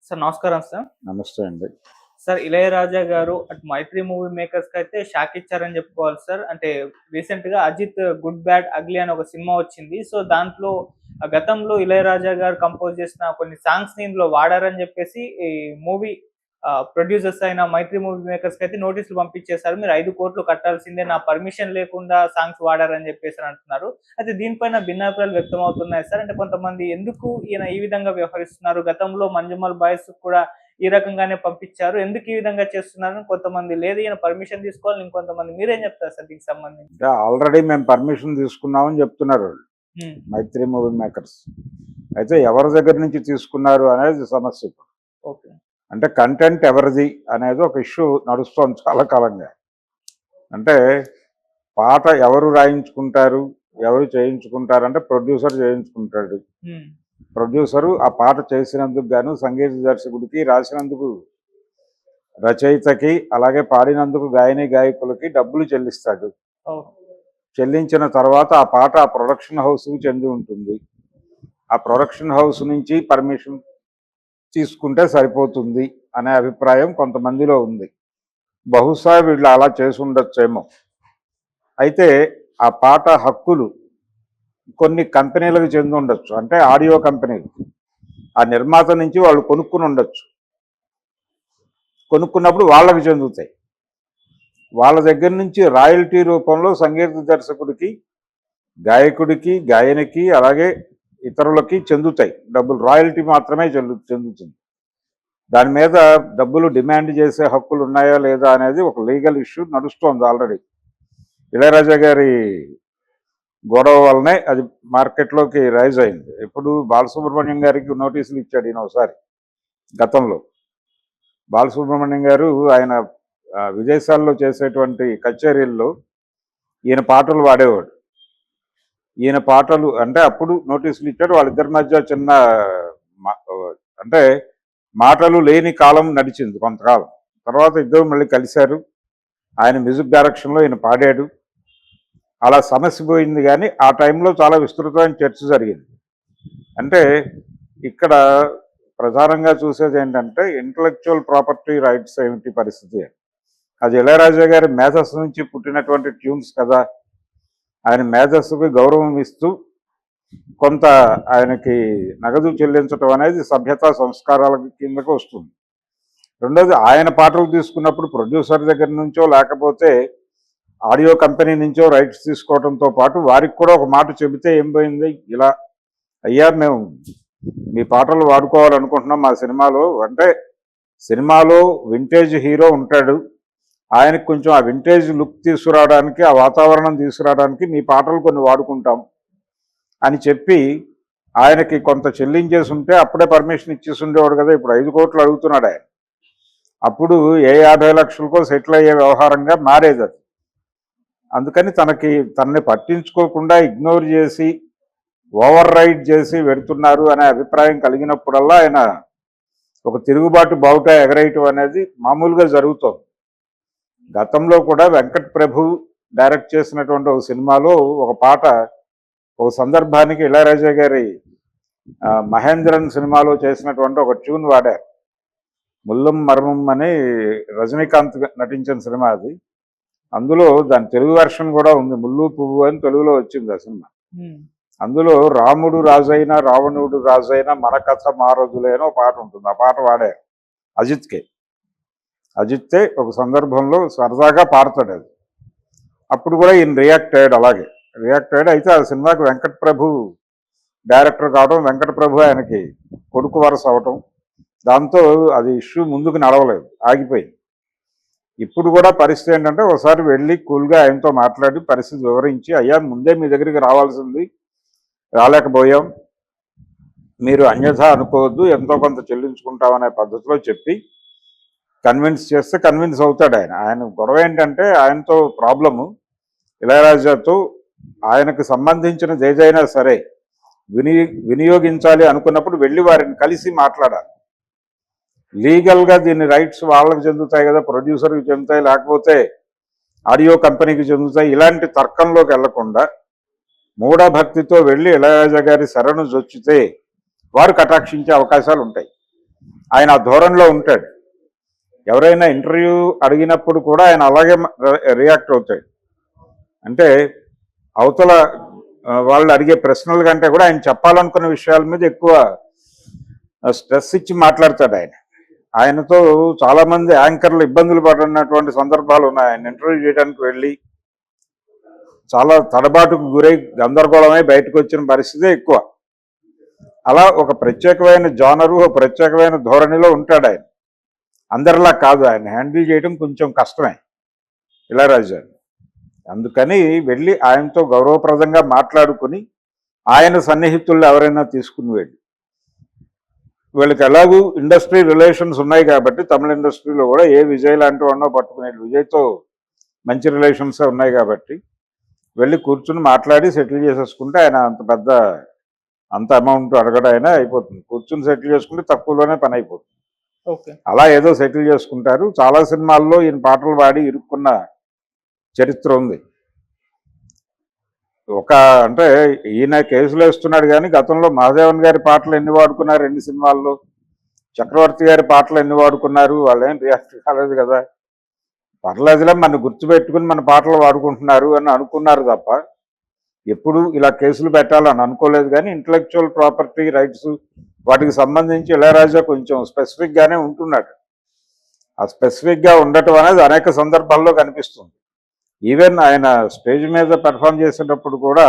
Sir నమస్కారం sir. నమస్తే అండి. సార్ 'ఇళయరాజా' గారు అటు 'మైత్రి' మూవీ మేకర్స్‌కైతే షాక్ ఇచ్చారని చెప్పుకోవాలి సార్. అంటే రీసెంట్‌గా 'అజిత్ గుడ్ బ్యాడ్ అగ్లీ' అని ఒక సినిమా వచ్చింది. సో దాంట్లో గతంలో 'ఇళయరాజా' గారు కంపోజ్ చేసిన కొన్ని సాంగ్స్‌ని ఇందులో వాడారని చెప్పేసి ఈ మూవీ ప్రొడ్యూసర్స్ అయిన 'మైత్రి' మూవీ మేకర్స్‌కైతే నోటీసులు పంపించేశారు. మీరు 5,00,00,000 కట్టాల్సిందే, నా పర్మిషన్ లేకుండా సాంగ్స్ వాడారని చెప్పేసి అంటున్నారు. అయితే దీనిపైన భిన్నాభిప్రాయాలు వ్యక్తమవుతున్నాయి సార్. అంటే కొంతమంది ఎందుకు ఈయన ఈ విధంగా వ్యవహరిస్తున్నారు? గతంలో 'మంజుమల్ బాయ్స్' కూడా ఈ రకంగానే పంపించారు. ఎందుకు ఈ విధంగా చేస్తున్నారని కొంతమంది, లేదు ఈయన పర్మిషన్ తీసుకోవాలి ఇంకొంతమంది. మీరేం చెప్తారు సార్ దీనికి సంబంధించి? ఆల్రెడీ మేము పర్మిషన్ తీసుకున్నామని చెప్తున్నారు వాళ్ళు, మైత్రి మూవీ మేకర్స్. అయితే ఎవరి దగ్గర నుంచి తీసుకున్నారు అనేది సమస్య. ఓకే. అంటే కంటెంట్ ఎవరిది అనేది ఒక ఇష్యూ నడుస్తోంది చాలా కాలంగా. అంటే పాట ఎవరు రాయించుకుంటారు, ఎవరు చేయించుకుంటారు అంటే ప్రొడ్యూసర్ చేయించుకుంటాడు. ప్రొడ్యూసరు ఆ పాట చేసినందుకు గాను సంగీత దర్శకుడికి, రాసినందుకు రచయితకి, అలాగే పాడినందుకు గాయని గాయకులకి డబ్బులు చెల్లిస్తాడు. చెల్లించిన తర్వాత ఆ పాట ఆ ప్రొడక్షన్ హౌస్కి చెంది ఉంటుంది. ఆ ప్రొడక్షన్ హౌస్ నుంచి పర్మిషన్ తీసుకుంటే సరిపోతుంది అనే అభిప్రాయం కొంతమందిలో ఉంది. బహుశా వీళ్ళు అలా చేసి ఉండొచ్చేమో. అయితే ఆ పాట హక్కులు కొన్ని కంపెనీలకు చెంది ఉండొచ్చు, అంటే ఆడియో కంపెనీలు. ఆ నిర్మాత నుంచి వాళ్ళు కొనుక్కుని ఉండొచ్చు. కొనుక్కున్నప్పుడు వాళ్ళకి చెందుతాయి. వాళ్ళ దగ్గర నుంచి రాయల్టీ రూపంలో సంగీత దర్శకుడికి, గాయకుడికి, గాయనికి, అలాగే ఇతరులకి చెందుతాయి డబ్బులు. రాయల్టీ మాత్రమే చెందుతుంది. దాని మీద డబ్బులు డిమాండ్ చేసే హక్కులు ఉన్నాయా లేదా అనేది ఒక లీగల్ ఇష్యూ నడుస్తోంది ఆల్రెడీ. ఇళయరాజా గారి గొడవ వల్లనే అది మార్కెట్లోకి రైజ్ అయింది. ఇప్పుడు బాలసుబ్రహ్మణ్యం గారికి నోటీసులు ఇచ్చాడు ఈయన ఒకసారి గతంలో. బాలసుబ్రహ్మణ్యం గారు ఆయన విదేశాల్లో చేసేటువంటి కచేరీల్లో ఈయన పాటలు వాడేవాడు. ఈయన పాటలు అంటే అప్పుడు నోటీసులు ఇచ్చాడు. వాళ్ళిద్దరి మధ్య చిన్న అంటే మాటలు లేని కాలం నడిచింది కొంతకాలం. తర్వాత ఇద్దరు మళ్ళీ కలిశారు. ఆయన మ్యూజిక్ డైరెక్షన్లో ఈయన పాడాడు. అలా సమస్య పోయింది. కానీ ఆ టైంలో చాలా విస్తృతమైన చర్చ జరిగింది. అంటే ఇక్కడ ప్రధానంగా చూసేది ఏంటంటే ఇంటలెక్చువల్ ప్రాపర్టీ రైట్స్ ఏమిటి పరిస్థితి. అది ఇళయరాజా గారి మేధస్సు నుంచి పుట్టినటువంటి ట్యూన్స్ కదా. ఆయన మేధస్సుకి గౌరవం ఇస్తూ కొంత ఆయనకి నగదు చెల్లించడం అనేది సభ్యతా సంస్కారాల కిందకు వస్తుంది. రెండోది, ఆయన పాటలు తీసుకున్నప్పుడు ప్రొడ్యూసర్ దగ్గర నుంచో లేకపోతే ఆడియో కంపెనీ నుంచో రైట్స్ తీసుకోవడంతో పాటు వారికి కూడా ఒక మాట చెబితే ఏం పోయింది, ఇలా అయ్యా మేము మీ పాటలు వాడుకోవాలనుకుంటున్నాం మా సినిమాలో. అంటే సినిమాలో వింటేజ్ హీరో ఉంటాడు, ఆయనకు కొంచెం ఆ వింటేజ్ లుక్ తీసుకురావడానికి, ఆ వాతావరణం తీసుకురావడానికి మీ పాటలు కొన్ని వాడుకుంటాం అని చెప్పి ఆయనకి కొంత చెల్లించేసి ఉంటే అప్పుడే పర్మిషన్ ఇచ్చేసి ఉండేవాడు కదా. ఇప్పుడు 5 కోట్లు అడుగుతున్నాడు ఆయన. అప్పుడు ఏ 50 లక్షలకో సెటిల్ అయ్యే వ్యవహారంగా మారేది అది. అందుకని తనని పట్టించుకోకుండా ఇగ్నోర్ చేసి ఓవర్ రైడ్ చేసి పెడుతున్నారు అనే అభిప్రాయం కలిగినప్పుడల్లా ఆయన ఒక తిరుగుబాటు బావుట ఎగరేయటం అనేది మామూలుగా జరుగుతోంది. గతంలో కూడా వెంకట్ ప్రభు డైరెక్ట్ చేసినటువంటి ఒక సినిమాలో ఒక పాట ఒక సందర్భానికి ఇళయరాజా గారి మహేంద్రన్ సినిమాలో చేసినటువంటి ఒక ట్యూన్ వాడారు. ముల్లం మర్మం అని రజనీకాంత్ నటించిన సినిమా అది. అందులో దాని తెలుగు వెర్షన్ కూడా ఉంది, ముల్లు పువ్వు అని తెలుగులో వచ్చింది ఆ సినిమా. అందులో రాముడు రాజైన రావణుడు రాజైన మన కథ మారదులే అని ఒక పాట ఉంటుంది. ఆ పాట వాడారు అజిత్తే ఒక సందర్భంలో సరదాగా పాడతాడు అది. అప్పుడు కూడా ఈయన రియాక్ట్ అయ్యాడు. అలాగే రియాక్ట్ అయ్యాడు. అయితే ఆ సినిమాకి వెంకట్ ప్రభు డైరెక్టర్ కావడం, వెంకట ప్రభు ఆయనకి కొడుకు వరస అవటం, దాంతో అది ఇష్యూ ముందుకు నడవలేదు, ఆగిపోయింది. ఇప్పుడు కూడా పరిస్థితి ఏంటంటే ఒకసారి వెళ్ళి కూల్గా ఆయనతో మాట్లాడి పరిస్థితి వివరించి, అయ్యా ముందే మీ దగ్గరికి రావాల్సింది, రాలేకపోయాం, మీరు అన్యథా అనుకోవద్దు, ఎంతో కొంత చెల్లించుకుంటామనే పద్ధతిలో చెప్పి కన్విన్స్ చేస్తే కన్విన్స్ అవుతాడు ఆయన. ఆయన గొడవ ఏంటంటే ఆయనతో ప్రాబ్లము ఇళయరాజాతో ఆయనకు సంబంధించినది ఏదైనా సరే వినియోగించాలి అనుకున్నప్పుడు వెళ్ళి వారిని కలిసి మాట్లాడాలి. లీగల్గా దీని రైట్స్ వాళ్ళకి చెందుతాయి కదా, ప్రొడ్యూసర్కి చెందుతాయి, లేకపోతే ఆడియో కంపెనీకి చెందుతాయి. ఇలాంటి తర్కంలోకి వెళ్లకుండా మూఢభక్తితో వెళ్ళి ఇళయరాజా గారి శరణు జొచ్చితే వారు కటాక్షించే అవకాశాలు ఉంటాయి. ఆయన ఆ ధోరణిలో ఉంటాడు. ఎవరైనా ఇంటర్వ్యూ అడిగినప్పుడు కూడా ఆయన అలాగే రియాక్ట్ అవుతాడు. అంటే అవతల వాళ్ళు అడిగే ప్రశ్నల కంటే కూడా ఆయన చెప్పాలనుకున్న విషయాల మీద ఎక్కువ స్ట్రెస్ ఇచ్చి మాట్లాడతాడు ఆయన. ఆయనతో చాలామంది యాంకర్లు ఇబ్బందులు పడుతున్నటువంటి సందర్భాలు ఉన్నాయి. ఆయన ఇంటర్వ్యూ చేయడానికి వెళ్ళి చాలా తడబాటుకు గురై గందరగోళమై బయటకు వచ్చిన పరిస్థితే ఎక్కువ. అలా ఒక ప్రత్యేకమైన జానరు, ఒక ప్రత్యేకమైన ధోరణిలో ఉంటాడు ఆయన. అందరిలా కాదు, ఆయన హ్యాండిల్ చేయడం కొంచెం కష్టమే ఇళయరాజా. అందుకని వెళ్ళి ఆయనతో గౌరవప్రదంగా మాట్లాడుకుని ఆయన సన్నిహితుల్లో ఎవరైనా తీసుకుని వెళ్ళి, వీళ్ళకి ఎలాగూ ఇండస్ట్రీ రిలేషన్స్ ఉన్నాయి కాబట్టి తమిళ ఇండస్ట్రీలో కూడా ఏ విజయ్ లాంటి వాడినో పట్టుకునేది, విజయ్తో మంచి రిలేషన్స్ ఉన్నాయి కాబట్టి వెళ్ళి కూర్చుని మాట్లాడి సెటిల్ చేసేసుకుంటే ఆయన అంత అమౌంట్ అడగడైనా అయిపోతుంది. కూర్చుని సెటిల్ చేసుకుంటే తక్కువలోనే పని అయిపోతుంది. ఓకే. అలా ఏదో సెటిల్ చేసుకుంటారు. చాలా సినిమాల్లో ఈయన పాటలు పాడి ఇరుక్కున్న చరిత్ర ఉంది. అంటే ఈయన కేసులు వేస్తున్నాడు కానీ గతంలో మహాదేవన్ గారి పాటలు ఎన్ని వాడుకున్నారు ఎన్ని సినిమాల్లో, చక్రవర్తి గారి పాటలు ఎన్ని వాడుకున్నారు, వాళ్ళేం రియాక్ట్ కాలేదు కదా. పర్లేదులే మన గుర్తుపెట్టుకుని మన పాటలు వాడుకుంటున్నారు అని అనుకున్నారు తప్ప ఎప్పుడు ఇలా కేసులు పెట్టాలని అనుకోలేదు. కానీ ఇంటలెక్చువల్ ప్రాపర్టీ రైట్స్ వాటికి సంబంధించి ఇళయరాజా కొంచెం స్పెసిఫిక్గానే ఉంటున్నాడు. ఆ స్పెసిఫిక్గా ఉండటం అనేది అనేక సందర్భాల్లో కనిపిస్తుంది. ఈవెన్ ఆయన స్టేజ్ మీద పెర్ఫామ్ చేసేటప్పుడు కూడా